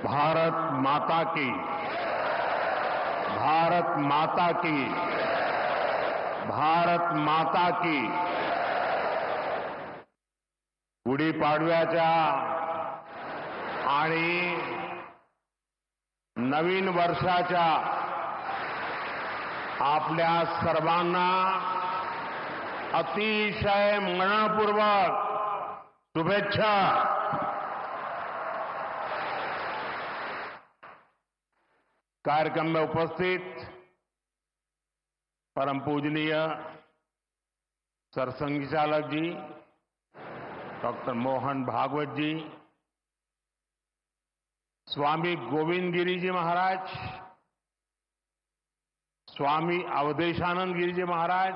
भारत माता की, भारत माता की, भारत माता की. गुढीपाडव्याच्या आणि नवीन वर्षाच्या आपल्या सर्वांना अतिशय मनपूर्वक शुभेच्छा. कार्यक्रम में उपस्थित परम पूजनीय सरसंघ चालक जी डॉक्टर मोहन भागवत जी, स्वामी गोविंद गिरी जी महाराज, स्वामी अवधेशानंद गिरी जी महाराज,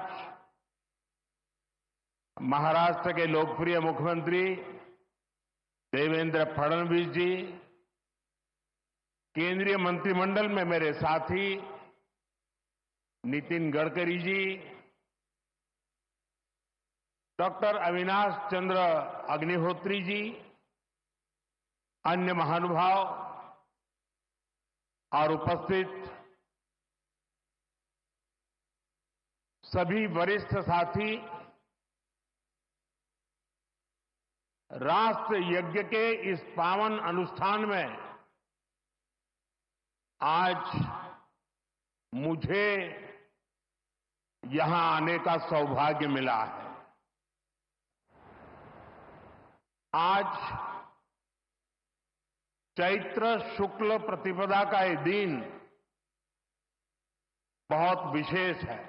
महाराष्ट्र के लोकप्रिय मुख्यमंत्री देवेंद्र फडणवीस जी, केंद्रीय मंत्रिमंडल में मेरे साथी नितिन गडकरी जी, डॉक्टर अविनाश चंद्र अग्निहोत्री जी, अन्य महानुभाव और उपस्थित सभी वरिष्ठ साथी, राष्ट्र यज्ञ के इस पावन अनुष्ठान में आज मुझे यहां आने का सौभाग्य मिला है. आज चैत्र शुक्ल प्रतिपदा का ये दिन बहुत विशेष है.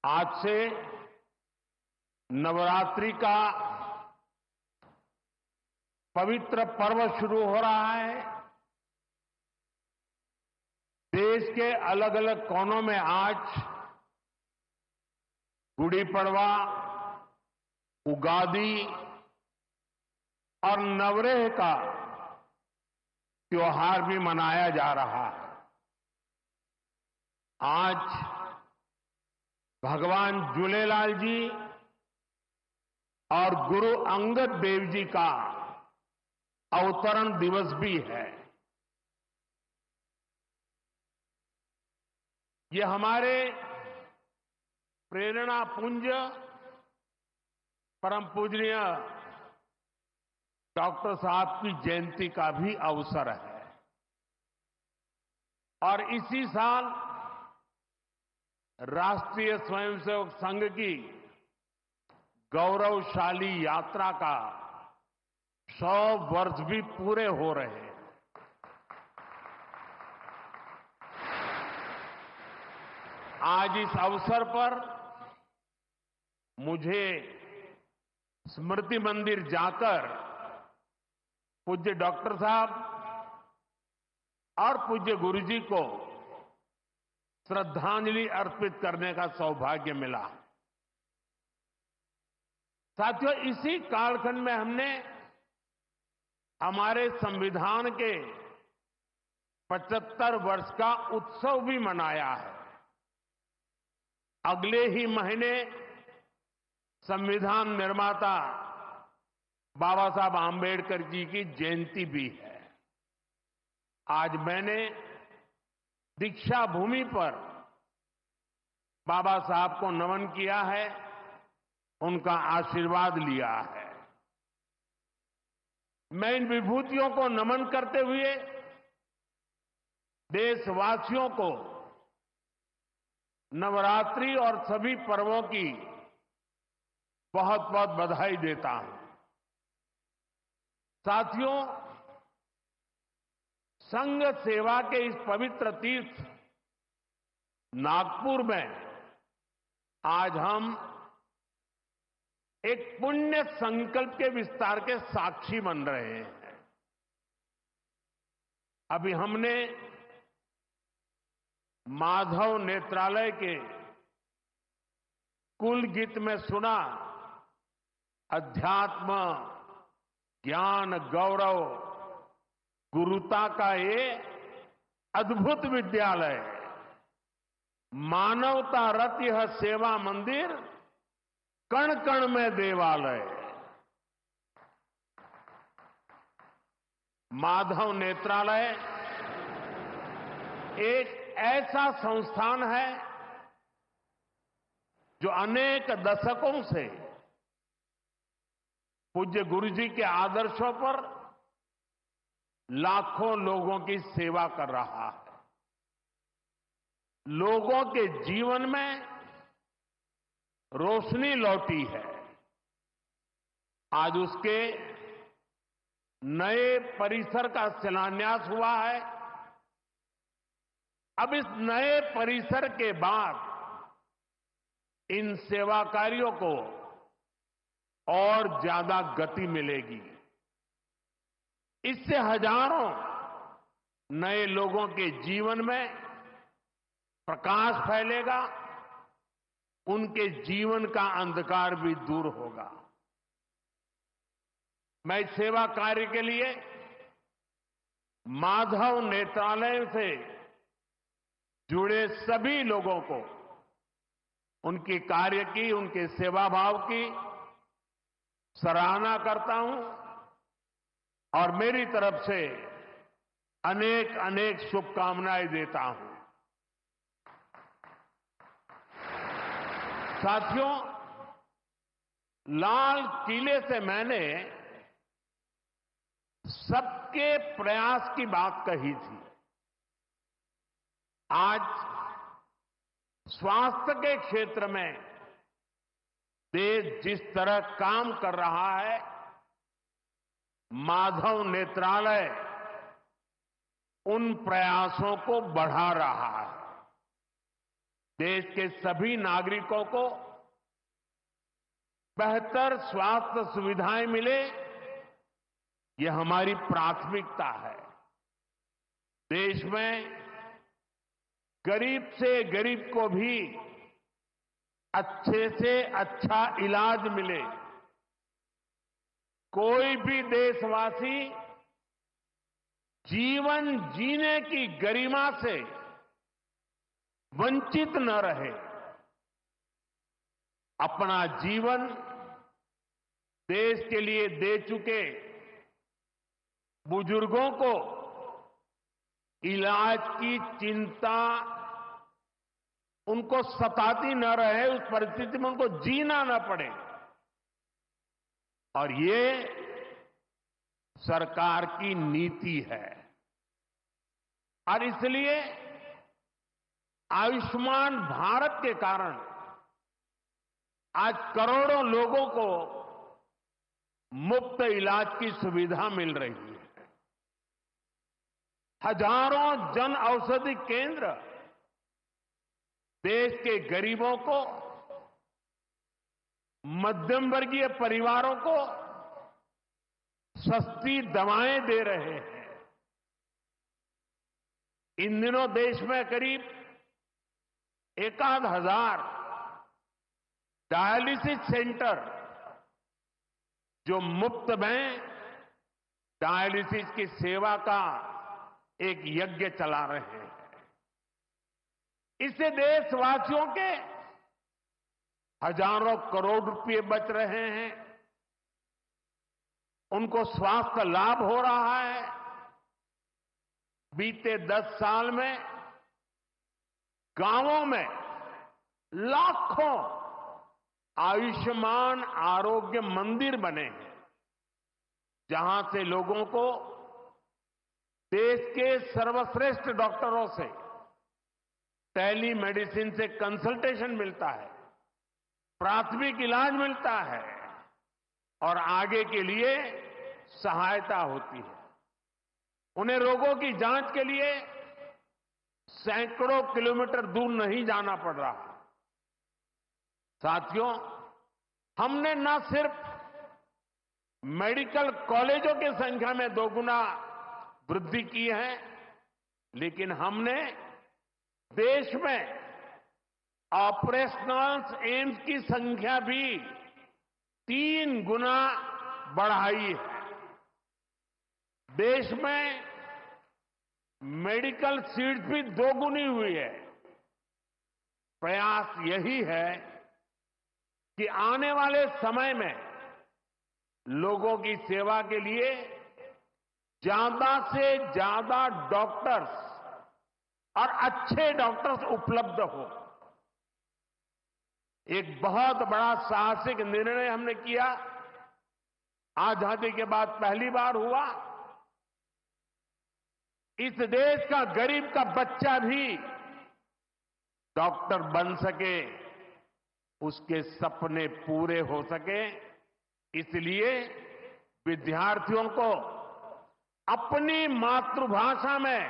आज से नवरात्रि का पवित्र पर्व शुरू हो रहा है. देश के अलग अलग कोनों में आज गुड़ी पड़वा, उगादी और नवरेह का त्योहार भी मनाया जा रहा है. आज भगवान झूलेलाल जी और गुरु अंगद देव जी का अवतरण दिवस भी है. ये हमारे प्रेरणा पुंज परम पूजनीय डॉक्टर साहब की जयंती का भी अवसर है. और इसी साल राष्ट्रीय स्वयंसेवक संघ की गौरवशाली यात्रा का 100 वर्ष भी पूरे हो रहे हैं. आज इस अवसर पर मुझे स्मृति मंदिर जाकर पूज्य डॉक्टर साहब और पूज्य गुरुजी को श्रद्धांजलि अर्पित करने का सौभाग्य मिला. साथियों, इसी कालखंड में हमने हमारे संविधान के 75 वर्ष का उत्सव भी मनाया है. अगले ही महीने संविधान निर्माता बाबा साहब आंबेडकर जी की जयंती भी है. आज मैंने दीक्षा भूमि पर बाबा साहब को नमन किया है, उनका आशीर्वाद लिया है. मैं इन विभूतियों को नमन करते हुए देशवासियों को नवरात्रि और सभी पर्वों की बहुत बहुत बधाई देता हूं. साथियों, संघ सेवा के इस पवित्र तीर्थ नागपुर में आज हम एक पुण्य संकल्प के विस्तार के साक्षी बन रहे हैं. अभी हमने माधव नेत्रालय के कुल गीत में सुना, अध्यात्म, ज्ञान, गौरव, गुरुता का ये अद्भुत विद्यालय, मानवता रत यह सेवा मंदिर, कण कण में देवालय. माधव नेत्रालय एक ऐसा संस्थान है जो अनेक दशकों से पूज्य गुरु जी के आदर्शों पर लाखों लोगों की सेवा कर रहा है। लोगों के जीवन में रोशनी लौटी है। आज उसके नए परिसर का शिलान्यास हुआ है। अब इस नए परिसर के बाद इन सेवा कार्यों को और ज्यादा गति मिलेगी। इससे हजारों नए लोगों के जीवन में प्रकाश फैलेगा, उनके जीवन का अंधकार भी दूर होगा। मैं इस सेवा कार्य के लिए माधव नेत्रालय से जुड़े सभी लोगों को उनके कार्य की, उनके सेवा भाव की सराहना करता हूं और मेरी तरफ से अनेक अनेक शुभकामनाएं देता हूं। साथियों, लाल किले से मैंने सबके प्रयास की बात कही थी। आज स्वास्थ्य के क्षेत्र में देश जिस तरह काम कर रहा है, माधव नेत्रालय उन प्रयासों को बढ़ा रहा है। देश के सभी नागरिकों को बेहतर स्वास्थ्य सुविधाएं मिले, ये हमारी प्राथमिकता है। देश में गरीब से गरीब को भी अच्छे से अच्छा इलाज मिले। कोई भी देशवासी जीवन जीने की गरिमा से वंचित न रहे। अपना जीवन देश के लिए दे चुके बुजुर्गों को इलाज की चिंता उनको सताती न रहे, उस परिस्थिति में उनको जीना न पड़े। और ये सरकार की नीति है। और इसलिए आयुष्मान भारत के कारण आज करोड़ों लोगों को मुफ्त इलाज की सुविधा मिल रही है। हजारों जन औषधि केंद्र देश के गरीबों को, मध्यम वर्गीय परिवारों को सस्ती दवाएं दे रहे हैं। इन दिनों देश में करीब 1,000 डायलिसिस सेंटर जो मुफ्त में डायलिसिस की सेवा का एक यज्ञ चला रहे हैं। इससे देशवासियों के हजारों करोड़ रुपए बच रहे हैं, उनको स्वास्थ्य लाभ हो रहा है। बीते 10 साल में गांवों में लाखों आयुष्मान आरोग्य मंदिर बने हैं, जहां से लोगों को देश के सर्वश्रेष्ठ डॉक्टरों से टेली मेडिसिन से कंसल्टेशन मिलता है, प्राथमिक इलाज मिलता है और आगे के लिए सहायता होती है। उन्हें रोगों की जांच के लिए सैकड़ों किलोमीटर दूर नहीं जाना पड़ रहा। साथियों, हमने न सिर्फ मेडिकल कॉलेजों की संख्या में 2 गुना वृद्धि की है, लेकिन हमने देश में ऑपरेशनल एम्स की संख्या भी 3 गुना बढ़ाई है। देश में मेडिकल सीट्स भी 2 गुनी हुई है। प्रयास यही है कि आने वाले समय में लोगों की सेवा के लिए ज्यादा से ज्यादा डॉक्टर्स और अच्छे डॉक्टर्स उपलब्ध हो। एक बहुत बड़ा साहसिक निर्णय हमने किया। आजादी के बाद पहली बार हुआ, इस देश का गरीब का बच्चा भी डॉक्टर बन सके, उसके सपने पूरे हो सके। इसलिए विद्यार्थियों को अपनी मातृभाषा में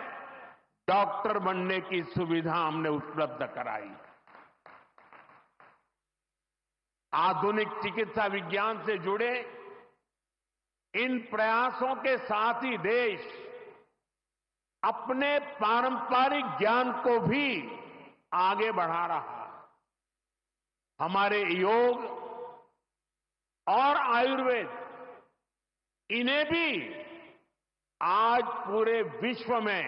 डॉक्टर बनने की सुविधा हमने उपलब्ध कराई। आधुनिक चिकित्सा विज्ञान से जुड़े इन प्रयासों के साथ ही देश अपने पारंपरिक ज्ञान को भी आगे बढ़ा रहा है। हमारे योग और आयुर्वेद, इन्हें भी आज पूरे विश्व में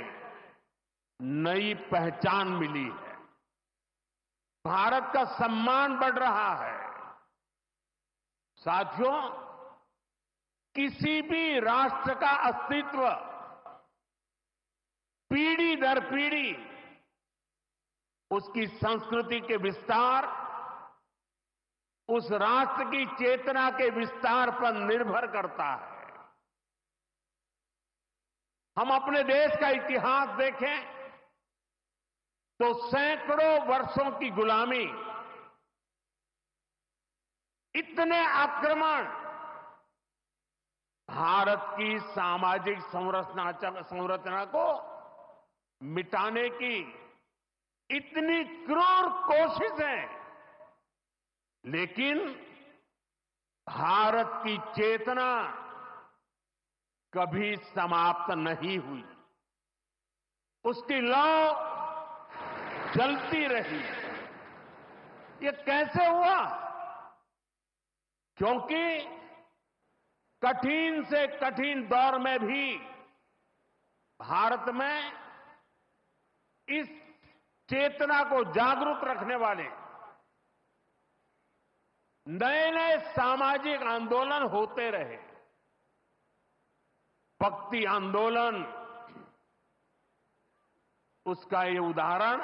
नई पहचान मिली है। भारत का सम्मान बढ़ रहा है। साथियों, किसी भी राष्ट्र का अस्तित्व पीढ़ी दर पीढ़ी उसकी संस्कृति के विस्तार, उस राष्ट्र की चेतना के विस्तार पर निर्भर करता है। हम अपने देश का इतिहास देखें तो सैकड़ों वर्षों की गुलामी, इतने आक्रमण, भारत की सामाजिक संरचना को मिटाने की इतनी क्रूर कोशिशें, लेकिन भारत की चेतना कभी समाप्त नहीं हुई। उसकी लौ जलती रही। ये कैसे हुआ? क्योंकि कठिन से कठिन दौर में भी भारत में इस चेतना को जागरूक रखने वाले नए नए सामाजिक आंदोलन होते रहे। भक्ति आंदोलन उसका ये उदाहरण,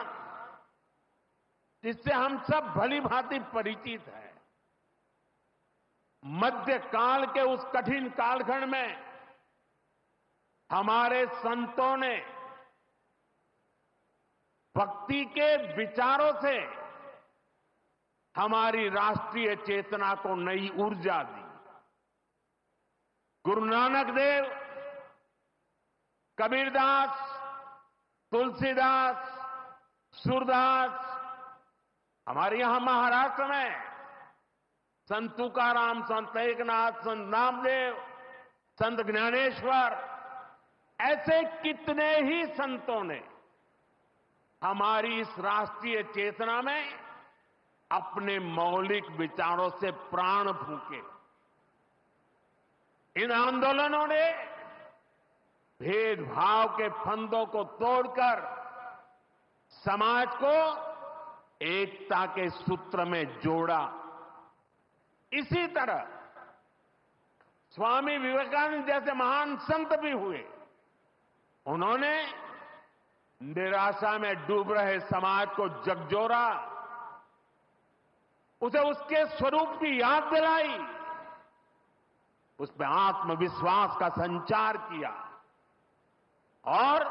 जिससे हम सब भली भांति परिचित हैं। मध्यकाल के उस कठिन कालखंड में हमारे संतों ने भक्ति के विचारों से हमारी राष्ट्रीय चेतना को नई ऊर्जा दी। गुरु नानक देव, कबीरदास, तुलसीदास, सूरदास, हमारे यहां महाराष्ट्र में संत तुकाराम, संत एकनाथ, संत नामदेव, संत ज्ञानेश्वर, ऐसे कितने ही संतों ने हमारी इस राष्ट्रीय चेतना में अपने मौलिक विचारों से प्राण फूंके। इन आंदोलनों ने भेदभाव के फंदों को तोड़कर समाज को एकता के सूत्र में जोड़ा। इसी तरह स्वामी विवेकानंद जैसे महान संत भी हुए। उन्होंने निराशा में डूब रहे समाज को झकझोरा, उसे उसके स्वरूप की याद दिलाई, उसमें आत्मविश्वास का संचार किया और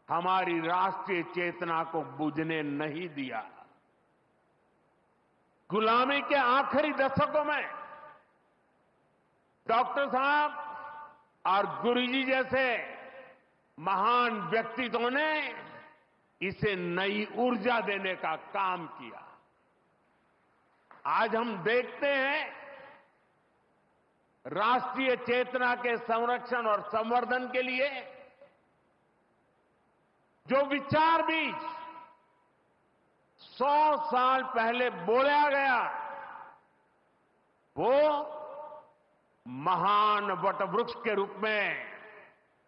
हमारी राष्ट्रीय चेतना को बुझने नहीं दिया। गुलामी के आखिरी दशकों में डॉक्टर साहब और गुरुजी जैसे महान व्यक्तित्वों ने इसे नई ऊर्जा देने का काम किया। आज हम देखते हैं राष्ट्रीय चेतना के संरक्षण और संवर्धन के लिए जो विचार भी 100 साल पहले बोला गया, वो महान वटवृक्ष के रूप में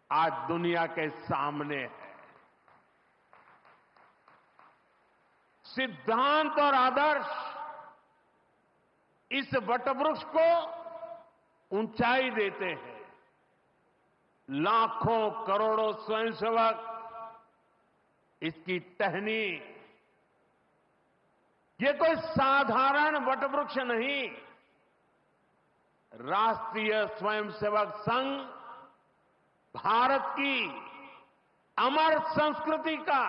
आज दुनिया के सामने है। सिद्धांत और आदर्श इस वटवृक्ष को ऊंचाई देते हैं। लाखों करोड़ों स्वयंसेवक इसकी टहनी, ये कोई साधारण वटवृक्ष नहीं, राष्ट्रीय स्वयंसेवक संघ भारत की अमर संस्कृति का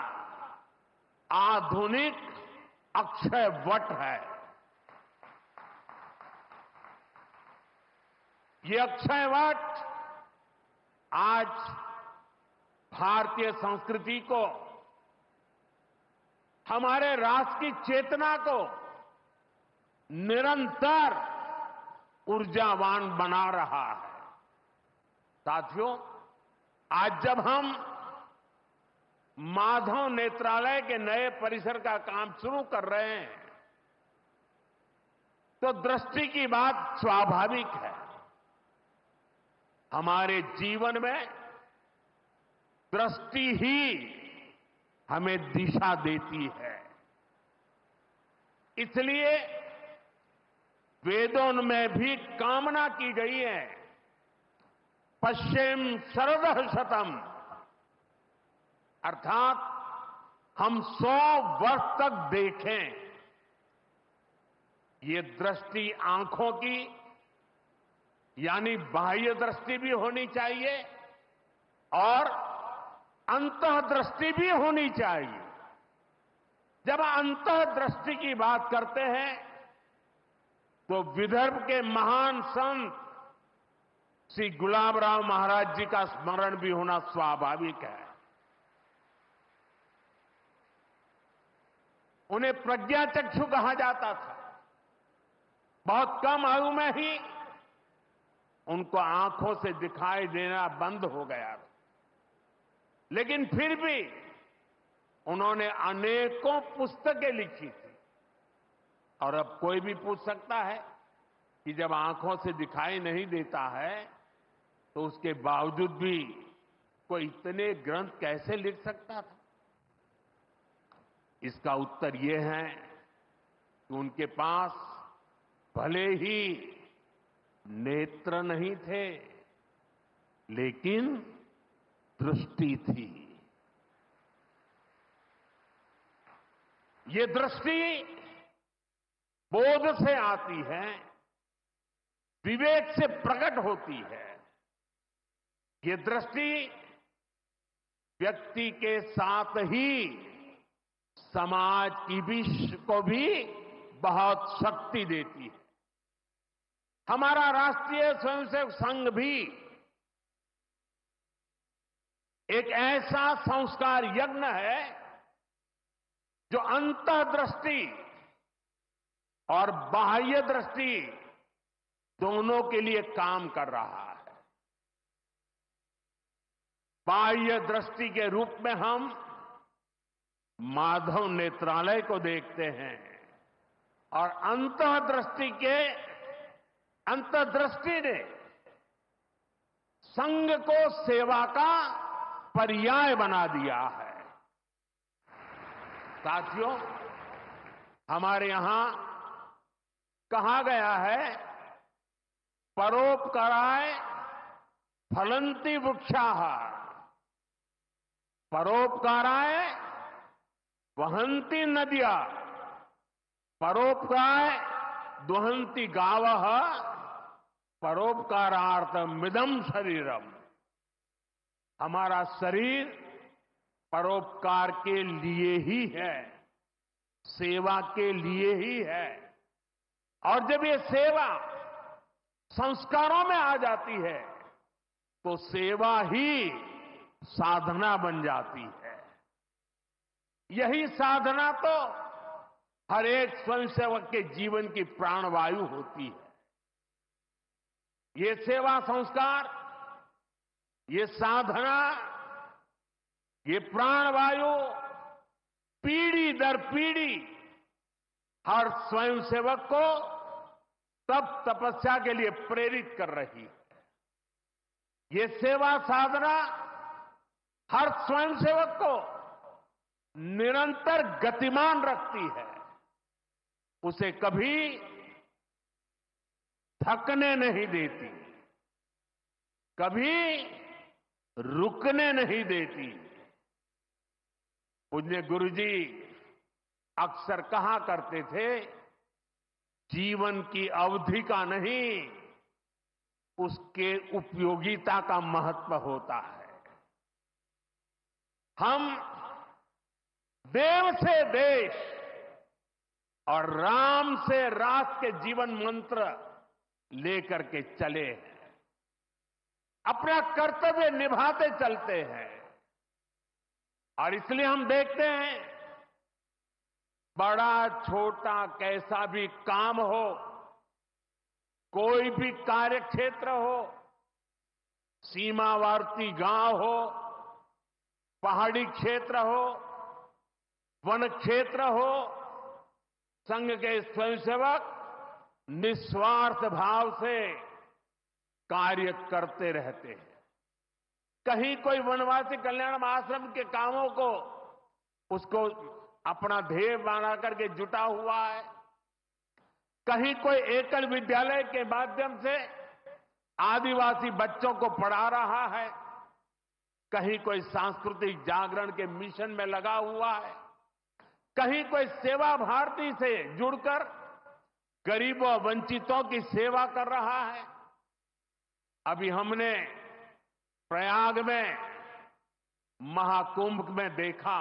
आधुनिक अक्षय वट है। ये अक्षय वट आज भारतीय संस्कृति को, हमारे राष्ट्र की चेतना को निरंतर ऊर्जावान बना रहा है। साथियों, आज जब हम माधव नेत्रालय के नए परिसर का काम शुरू कर रहे हैं तो दृष्टि की बात स्वाभाविक है। हमारे जीवन में दृष्टि ही हमें दिशा देती है। इसलिए वेदों में भी कामना की गई है, पश्चिम शरदः शतम, अर्थात हम 100 वर्ष तक देखें। ये दृष्टि आंखों की यानी बाह्य दृष्टि भी होनी चाहिए और अंतःदृष्टि भी होनी चाहिए। जब अंतःदृष्टि की बात करते हैं तो विदर्भ के महान संत श्री गुलाबराव महाराज जी का स्मरण भी होना स्वाभाविक है। उन्हें प्रज्ञाचक्षु कहा जाता था। बहुत कम आयु में ही उनको आंखों से दिखाई देना बंद हो गया, लेकिन फिर भी उन्होंने अनेकों पुस्तकें लिखी थी। और अब कोई भी पूछ सकता है कि जब आंखों से दिखाई नहीं देता है तो उसके बावजूद भी कोई इतने ग्रंथ कैसे लिख सकता था? इसका उत्तर यह है कि उनके पास भले ही नेत्र नहीं थे, लेकिन दृष्टि थी। ये दृष्टि बोध से आती है, विवेक से प्रकट होती है। ये दृष्टि व्यक्ति के साथ ही समाज को भी बहुत शक्ति देती है। हमारा राष्ट्रीय स्वयंसेवक संघ भी एक ऐसा संस्कार यज्ञ है जो अंतःदृष्टि और बाह्य दृष्टि दोनों के लिए काम कर रहा है। बाह्य दृष्टि के रूप में हम माधव नेत्रालय को देखते हैं और अंतर्दृष्टि ने संघ को सेवा का पर्याय बना दिया है। साथियों, हमारे यहां कहा गया है, परोपकाराय फलन्ति वृक्षाः, परोपकाराय वहन्ति नद्यः, परोपकाराय दुहन्ति गावः, परोपकारार्थमिदं शरीरम। हमारा शरीर परोपकार के लिए ही है, सेवा के लिए ही है। और जब ये सेवा संस्कारों में आ जाती है तो सेवा ही साधना बन जाती है। यही साधना तो हर एक स्वयंसेवक के जीवन की प्राणवायु होती है। ये सेवा संस्कार, ये साधना, ये प्राणवायु पीढ़ी दर पीढ़ी हर स्वयंसेवक को तप तपस्या के लिए प्रेरित कर रही है। ये सेवा साधना हर स्वयंसेवक को निरंतर गतिमान रखती है, उसे कभी थकने नहीं देती, कभी रुकने नहीं देती। पूज्य गुरुजी अक्सर कहा करते थे, जीवन की अवधि का नहीं, उसके उपयोगिता का महत्व होता है। हम देव से देश और राम से राष्ट्र के जीवन मंत्र लेकर के चले हैं, अपना कर्तव्य निभाते चलते हैं। और इसलिए हम देखते हैं, बड़ा छोटा कैसा भी काम हो, कोई भी कार्य क्षेत्र हो, सीमावर्ती गांव हो, पहाड़ी क्षेत्र हो, वन क्षेत्र हो, संघ के स्वयंसेवक निस्वार्थ भाव से कार्य करते रहते हैं। कहीं कोई वनवासी कल्याण आश्रम के कामों को उसको अपना ध्येय बना करके जुटा हुआ है, कहीं कोई एकल विद्यालय के माध्यम से आदिवासी बच्चों को पढ़ा रहा है, कहीं कोई सांस्कृतिक जागरण के मिशन में लगा हुआ है, कहीं कोई सेवा भारती से जुड़कर गरीबों वंचितों की सेवा कर रहा है। अभी हमने प्रयाग में महाकुंभ में देखा,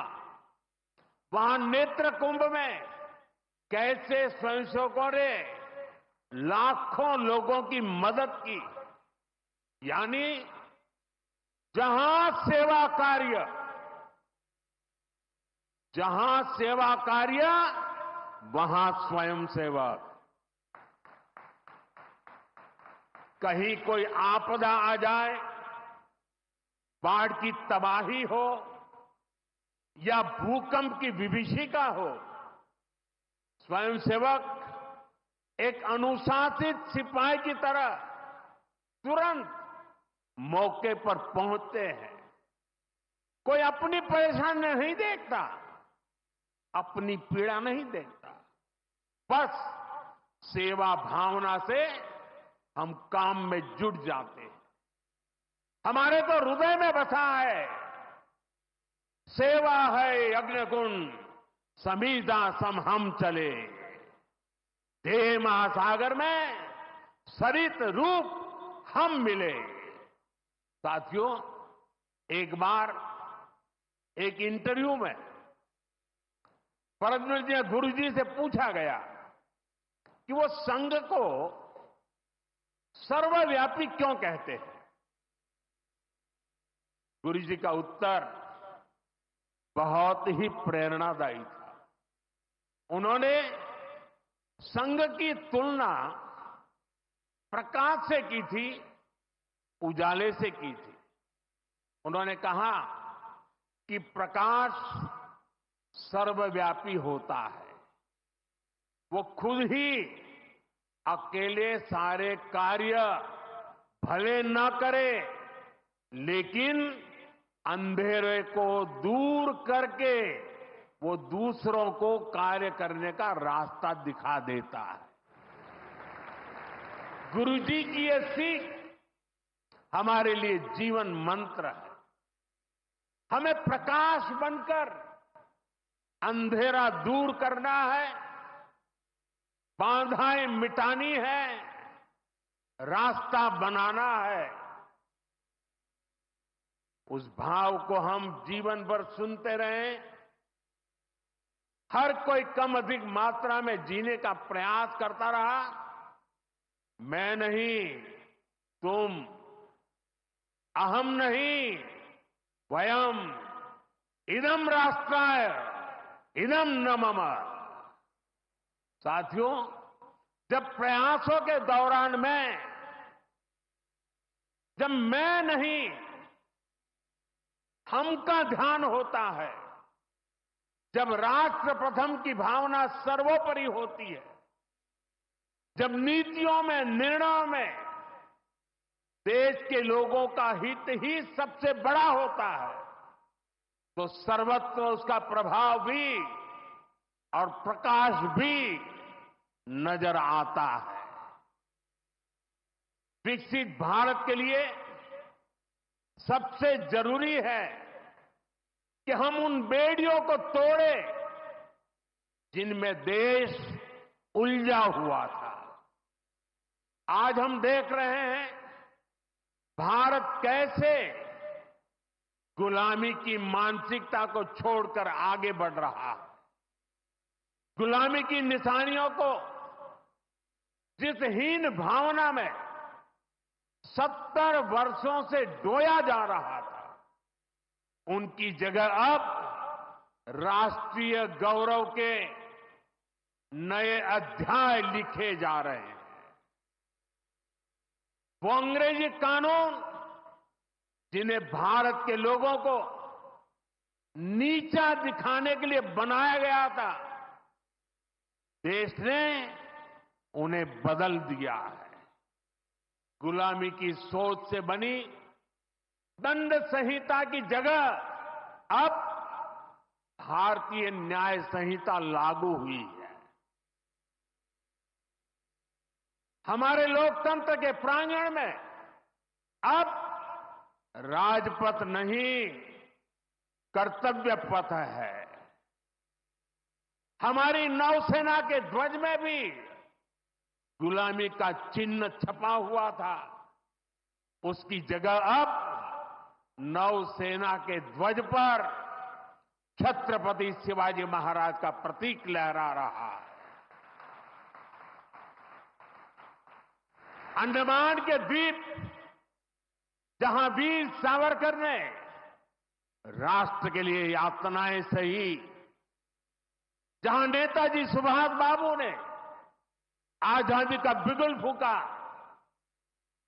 वहां नेत्र कुंभ में कैसे स्वयंसेवकों ने लाखों लोगों की मदद की। यानी जहां सेवा कार्य वहां स्वयंसेवक। कहीं कोई आपदा आ जाए, बाढ़ की तबाही हो या भूकंप की विभीषिका हो, स्वयंसेवक एक अनुशासित सिपाही की तरह तुरंत मौके पर पहुंचते हैं। कोई अपनी परेशानी नहीं देखता, अपनी पीड़ा नहीं देखता, बस सेवा भावना से हम काम में जुट जाते हैं। हमारे तो हृदय में बसा है, सेवा है अग्निकुंड समीधा सम हम चले, देह महासागर में सरित रूप हम मिले। साथियों, एक बार एक इंटरव्यू में परमपूज्य गुरुजी से पूछा गया कि वो संघ को सर्वव्यापी क्यों कहते हैं। गुरुजी का उत्तर बहुत ही प्रेरणादायी था। उन्होंने संघ की तुलना प्रकाश से की थी, उजाले से की थी। उन्होंने कहा कि प्रकाश सर्वव्यापी होता है, वो खुद ही अकेले सारे कार्य भले न करे, लेकिन अंधेरे को दूर करके वो दूसरों को कार्य करने का रास्ता दिखा देता है। गुरुजी की ये सीख हमारे लिए जीवन मंत्र है। हमें प्रकाश बनकर अंधेरा दूर करना है, बाधाएं मिटानी है, रास्ता बनाना है। उस भाव को हम जीवन भर सुनते रहें। हर कोई कम अधिक मात्रा में जीने का प्रयास करता रहा। मैं नहीं, तुम, अहम नहीं, वयम, इदम राष्ट्राय, इदम न मम। साथियों, जब प्रयासों के दौरान जब मैं नहीं, हम का ध्यान होता है, जब राष्ट्र प्रथम की भावना सर्वोपरि होती है, जब नीतियों में, निर्णयों में देश के लोगों का हित ही सबसे बड़ा होता है, तो सर्वत्र उसका प्रभाव भी और प्रकाश भी नजर आता है। विकसित भारत के लिए सबसे जरूरी है कि हम उन बेड़ियों को तोड़े जिनमें देश उलझा हुआ था। आज हम देख रहे हैं भारत कैसे गुलामी की मानसिकता को छोड़कर आगे बढ़ रहा है। गुलामी की निशानियों को जिस हीन भावना में 70 वर्षों से डोया जा रहा था, उनकी जगह अब राष्ट्रीय गौरव के नए अध्याय लिखे जा रहे हैं। वो अंग्रेजी कानून जिन्हें भारत के लोगों को नीचा दिखाने के लिए बनाया गया था, देश ने उन्हें बदल दिया है। गुलामी की सोच से बनी दंड संहिता की जगह अब भारतीय न्याय संहिता लागू हुई है। हमारे लोकतंत्र के प्रांगण में अब राजपथ नहीं, कर्तव्य पथ है। हमारी नौसेना के ध्वज में भी गुलामी का चिन्ह छपा हुआ था, उसकी जगह अब नौसेना के ध्वज पर छत्रपति शिवाजी महाराज का प्रतीक लहरा रहा है। अंडमान के द्वीप जहां वीर सावरकर ने राष्ट्र के लिए यातनाएं सही, जहां नेताजी सुभाष बाबू ने आजादी का बिगुल फूंका,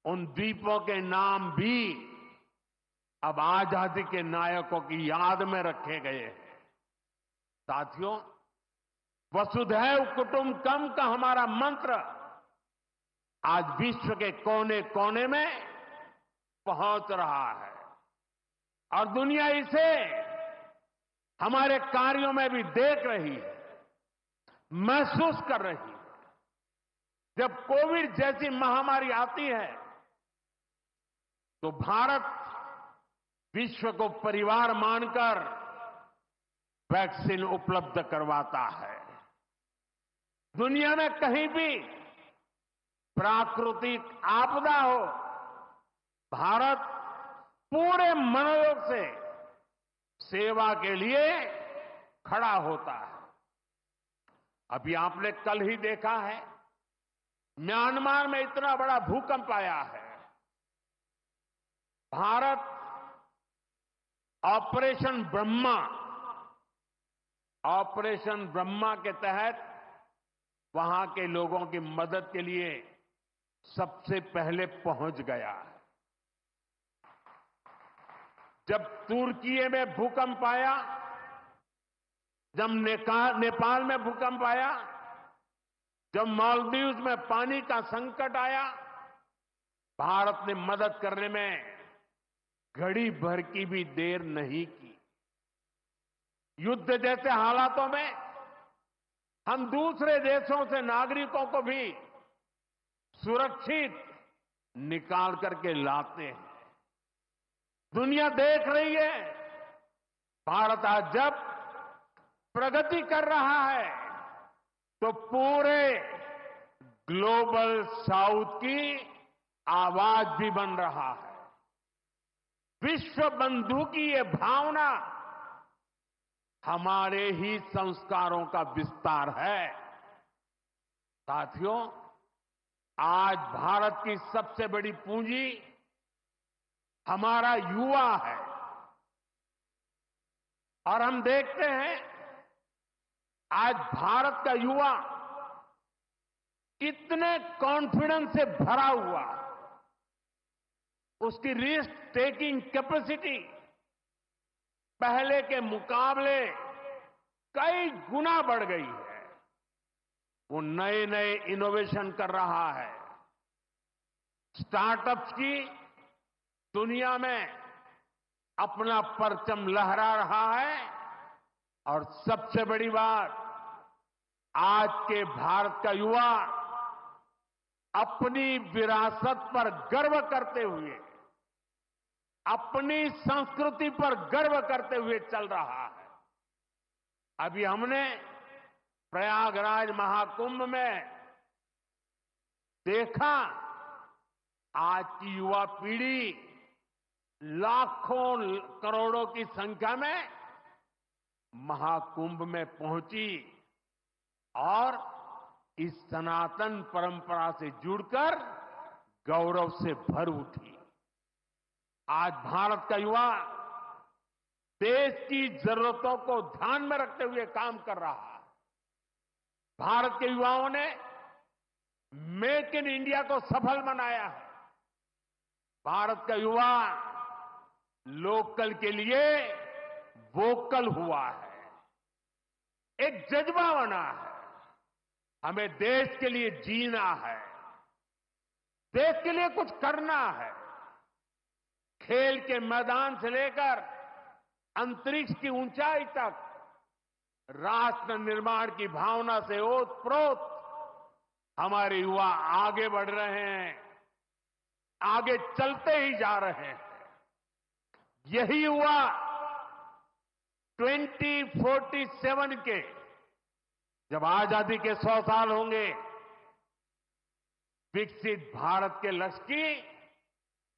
उन द्वीपों के नाम भी अब आजादी के नायकों की याद में रखे गए हैं। साथियों, वसुधैव कुटुंबकम का हमारा मंत्र आज विश्व के कोने कोने में पहुंच रहा है और दुनिया इसे हमारे कार्यों में भी देख रही है, महसूस कर रही है। जब कोविड जैसी महामारी आती है तो भारत विश्व को परिवार मानकर वैक्सीन उपलब्ध करवाता है। दुनिया में कहीं भी प्राकृतिक आपदा हो, भारत पूरे मनोयोग से सेवा के लिए खड़ा होता है। अभी आपने कल ही देखा है, म्यांमार में इतना बड़ा भूकंप आया है। भारत ऑपरेशन ब्रह्मा के तहत वहां के लोगों की मदद के लिए सबसे पहले पहुंच गया है। जब तुर्की में भूकंप आया, जब नेपाल में भूकंप आया, जब मालदीव्स में पानी का संकट आया, भारत ने मदद करने में घड़ी भर की भी देर नहीं की। युद्ध जैसे हालातों में हम दूसरे देशों से नागरिकों को भी सुरक्षित निकाल करके लाते हैं। दुनिया देख रही है, भारत आज जब प्रगति कर रहा है तो पूरे ग्लोबल साउथ की आवाज भी बन रहा है। विश्व बंधु की ये भावना हमारे ही संस्कारों का विस्तार है। साथियों, आज भारत की सबसे बड़ी पूंजी हमारा युवा है और हम देखते हैं आज भारत का युवा कितने कॉन्फिडेंस से भरा हुआ, उसकी रिस्क टेकिंग कैपेसिटी पहले के मुकाबले कई गुना बढ़ गई है। वो नए नए इनोवेशन कर रहा है, स्टार्टअप्स की दुनिया में अपना परचम लहरा रहा है और सबसे बड़ी बात, आज के भारत का युवा अपनी विरासत पर गर्व करते हुए अपनी संस्कृति पर गर्व करते हुए चल रहा है। अभी हमने प्रयागराज महाकुंभ में देखा, आज की युवा पीढ़ी लाखों करोड़ों की संख्या में महाकुंभ में पहुंची और इस सनातन परंपरा से जुड़कर गौरव से भर उठी। आज भारत का युवा देश की जरूरतों को ध्यान में रखते हुए काम कर रहा है। भारत के युवाओं ने मेक इन इंडिया को सफल बनाया है। भारत का युवा लोकल के लिए वोकल हुआ है। एक जज्बा बना है, हमें देश के लिए जीना है, देश के लिए कुछ करना है। खेल के मैदान से लेकर अंतरिक्ष की ऊंचाई तक राष्ट्र निर्माण की भावना से ओतप्रोत हमारे युवा आगे बढ़ रहे हैं, आगे चलते ही जा रहे हैं। यही युवा 2047 के जब आजादी के 100 साल होंगे, विकसित भारत के लक्ष्य की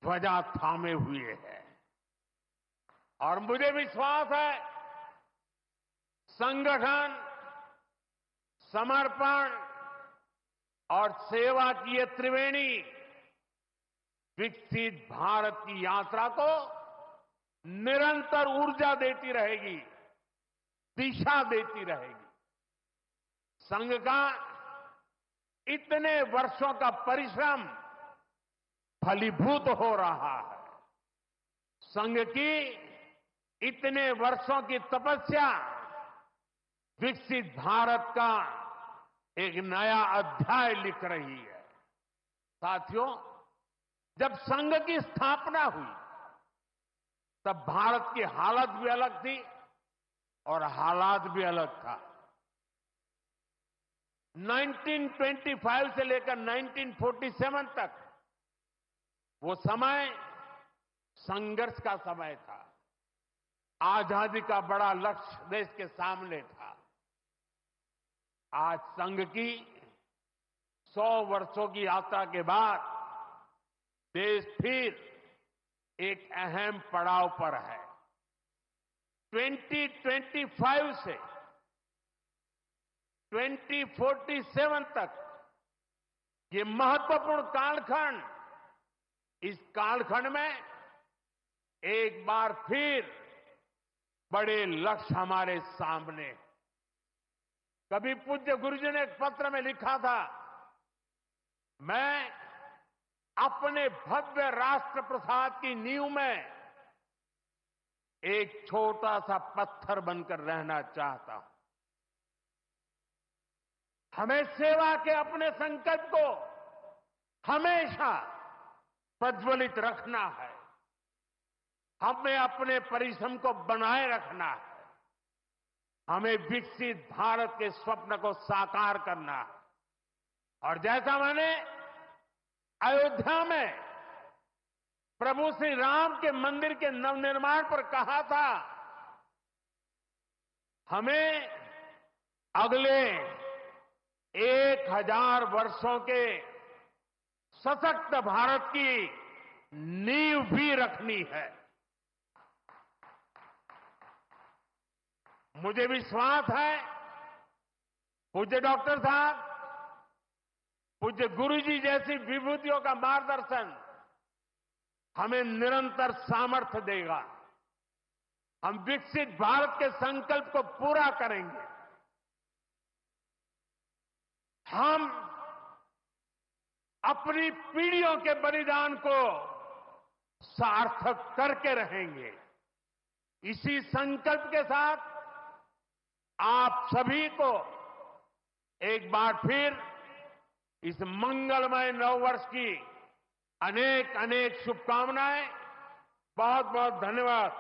ध्वजा थामे हुए है। और मुझे विश्वास है, संगठन, समर्पण और सेवा की ये त्रिवेणी विकसित भारत की यात्रा को निरंतर ऊर्जा देती रहेगी, दिशा देती रहेगी। संघ का इतने वर्षों का परिश्रम फलीभूत हो रहा है। संघ की इतने वर्षों की तपस्या विकसित भारत का एक नया अध्याय लिख रही है। साथियों, जब संघ की स्थापना हुई तब भारत की हालत भी अलग थी और हालात भी अलग था। 1925 से लेकर 1947 तक वो समय संघर्ष का समय था। आजादी का बड़ा लक्ष्य देश के सामने था। आज संघ की 100 वर्षों की यात्रा के बाद देश फिर एक अहम पड़ाव पर है। 2025 से 2047 तक ये महत्वपूर्ण कालखंड, इस कालखंड में एक बार फिर बड़े लक्ष्य हमारे सामने। कभी पूज्य गुरुजी ने एक पत्र में लिखा था, मैं अपने भव्य राष्ट्र प्रसाद की नींव में एक छोटा सा पत्थर बनकर रहना चाहता हूं। हमें सेवा के अपने संकल्प को हमेशा प्रज्वलित रखना है। हमें अपने परिश्रम को बनाए रखना है। हमें विकसित भारत के स्वप्न को साकार करना है। और जैसा मैंने अयोध्या में प्रभु श्री राम के मंदिर के नवनिर्माण पर कहा था, हमें अगले 1000 वर्षों के सशक्त भारत की नींव भी रखनी है। मुझे विश्वास है, पूज्य डॉक्टर साहब, पूज्य गुरुजी जैसी विभूतियों का मार्गदर्शन हमें निरंतर सामर्थ्य देगा। हम विकसित भारत के संकल्प को पूरा करेंगे। हम अपनी पीढ़ियों के बलिदान को सार्थक करके रहेंगे। इसी संकल्प के साथ आप सभी को एक बार फिर इस मंगलमय नववर्ष की अनेक अनेक शुभकामनाएं। बहुत बहुत धन्यवाद।